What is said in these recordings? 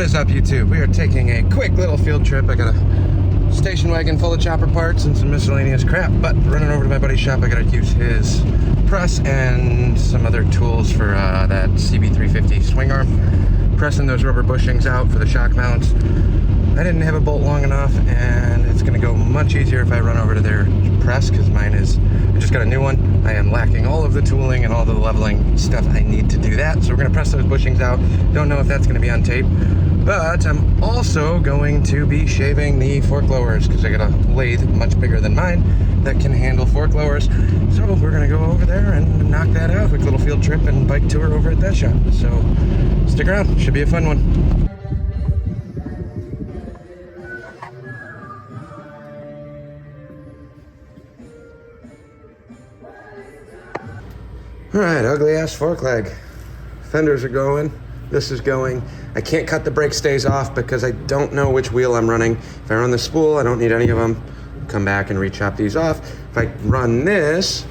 is up, YouTube? We are taking a quick little field trip. I got a station wagon full of chopper parts and some miscellaneous crap, but running over to my buddy's shop, I gotta use his press and some other tools for that CB350 swing arm. Pressing those rubber bushings out for the shock mounts. I didn't have a bolt long enough, and it's gonna go much easier if I run over to their press, because mine is, I just got a new one. I am lacking all of the tooling and all the leveling stuff I need to do that. So we're gonna press those bushings out. Don't know if that's gonna be on tape, but I'm also going to be shaving the fork lowers, because I got a lathe much bigger than mine that can handle fork lowers. So we're gonna go over there and knock that out. Quick little field trip and bike tour over at that shop. So stick around, should be a fun one. All right, ugly ass fork leg. Fenders are going, this is going. I can't cut the brake stays off because I don't know which wheel I'm running. If I run the spool, I don't need any of them. Come back and re-chop these off. If I run this,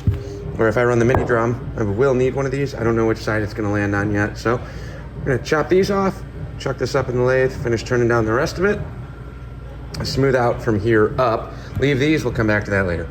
or if I run the mini drum, I will need one of these. I don't know which side it's gonna land on yet. So I'm gonna chop these off, chuck this up in the lathe, finish turning down the rest of it. Smooth out from here up. Leave these, we'll come back to that later.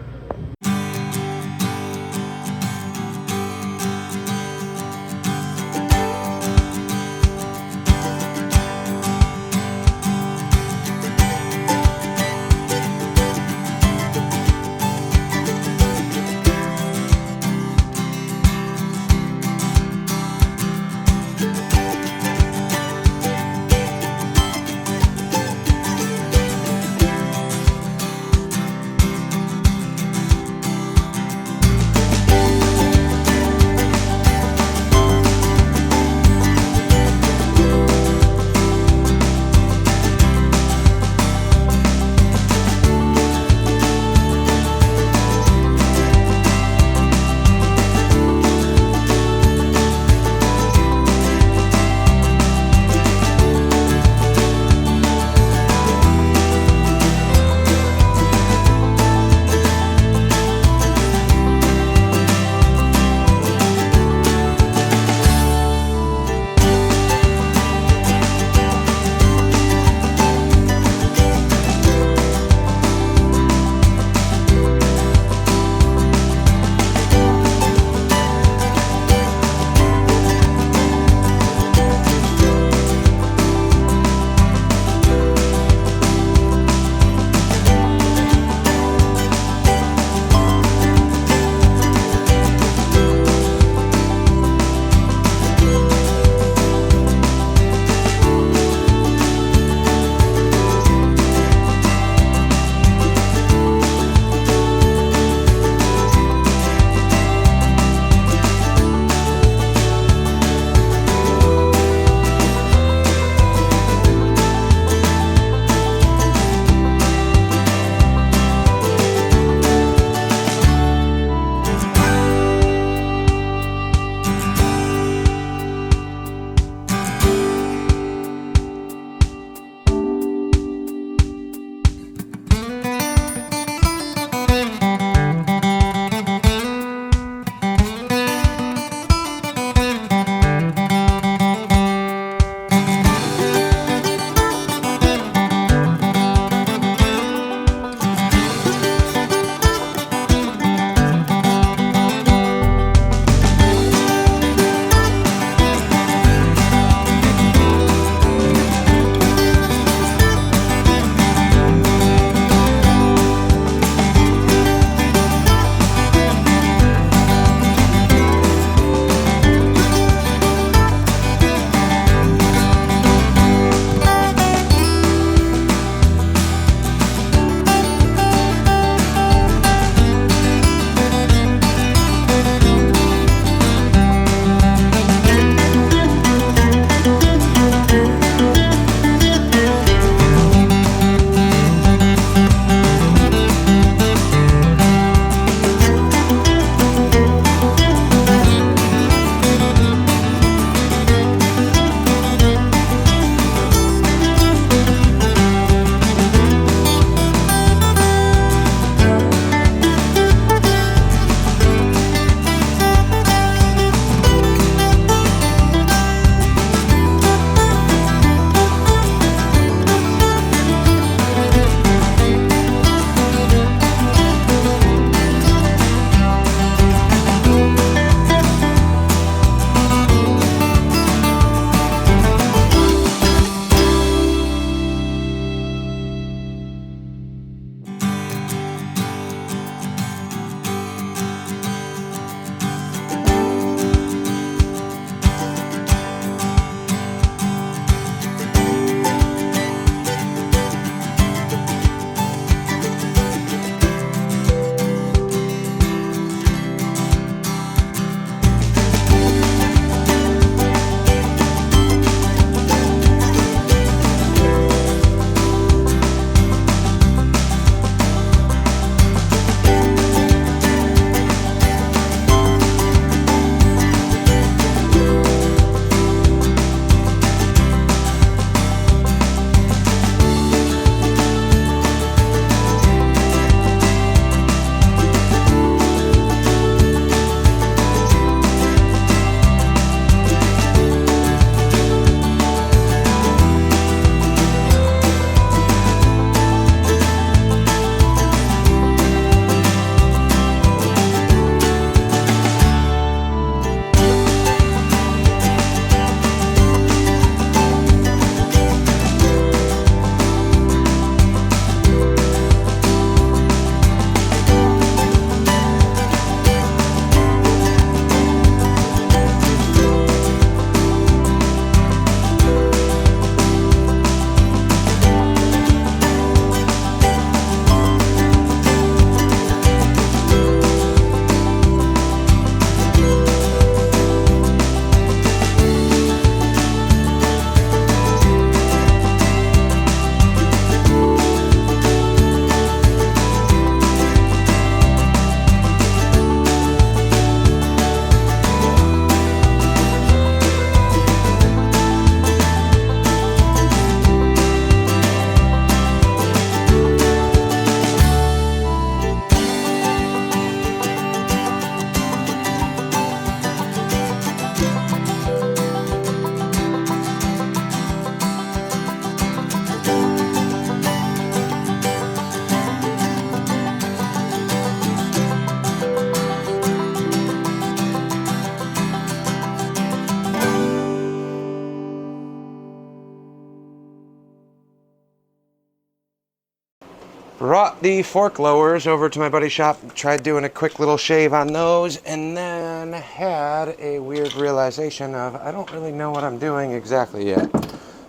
Brought the fork lowers over to my buddy's shop, tried doing a quick little shave on those, and then had a weird realization of I don't really know what I'm doing exactly yet.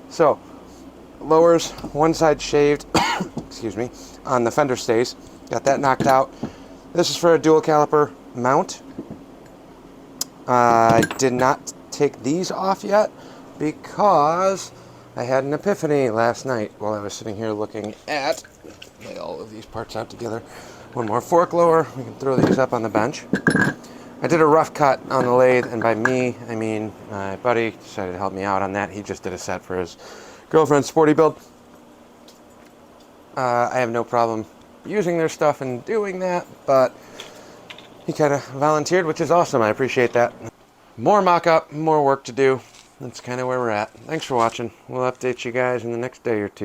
So, lowers, one side shaved, excuse me, on the fender stays. Got that knocked out. This is for a dual caliper mount. I did not take these off yet because I had an epiphany last night while I was sitting here looking at, lay all of these parts out together. One more fork lower, we can throw these up on the bench. I did a rough cut on the lathe, and by me, I mean my buddy decided to help me out on that. He just did a set for his girlfriend's sporty build. I have no problem using their stuff and doing that, but he kind of volunteered, which is awesome. I appreciate that. More mock-up, more work to do. That's kind of where we're at. Thanks for watching. We'll update you guys in the next day or two.